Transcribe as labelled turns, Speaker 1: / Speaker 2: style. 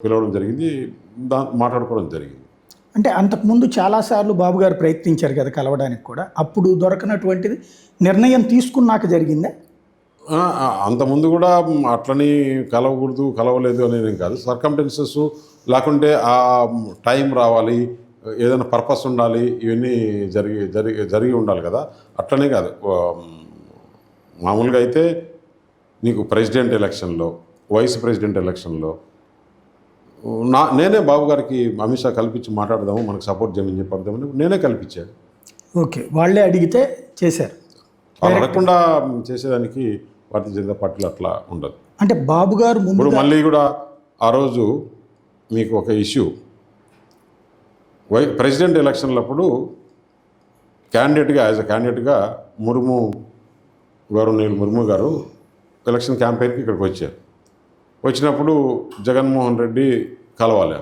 Speaker 1: పిలవడం జరిగింది, మాట్లాడుకోవడం జరిగింది.
Speaker 2: అంటే అంతకుముందు చాలాసార్లు బాబు గారు ప్రయత్నించారు కదా కలవడానికి కూడా, అప్పుడు దొరకనటువంటిది నిర్ణయం తీసుకున్నాక జరిగిందా?
Speaker 1: అంతకుముందు కూడా అట్లని కలవకూడదు, కలవలేదు అనేది కాదు. సర్కమ్టెన్సెస్ లేకుంటే ఆ టైం రావాలి, ఏదైనా పర్పస్ ఉండాలి, ఇవన్నీ జరిగి ఉండాలి కదా. అట్లనే కాదు, మామూలుగా అయితే నీకు ప్రెసిడెంట్ ఎలక్షన్లో, వైస్ ప్రెసిడెంట్ ఎలక్షన్లో నేనే బాబు గారికి అమిత్ షా కల్పించి మాట్లాడదాము, మనకు సపోర్ట్ చేయమని చెప్పడదామని నేనే కల్పించాను.
Speaker 2: ఓకే, వాళ్ళే అడిగితే చేశారు.
Speaker 1: వాళ్ళు అడగకుండా చేసేదానికి భారతీయ జనతా పార్టీలో అట్లా ఉండదు.
Speaker 2: అంటే బాబు గారు
Speaker 1: ఇప్పుడు మళ్ళీ కూడా ఆ రోజు మీకు ఒక ఇష్యూ, ప్రెసిడెంట్ ఎలక్షన్లప్పుడు యాజ్ అ క్యాండిడేట్గా గౌరవనీయులు ముర్ము గారు ఎలక్షన్ క్యాంపెయిన్కి ఇక్కడికి వచ్చారు. వచ్చినప్పుడు జగన్మోహన్ రెడ్డి కలవాలి.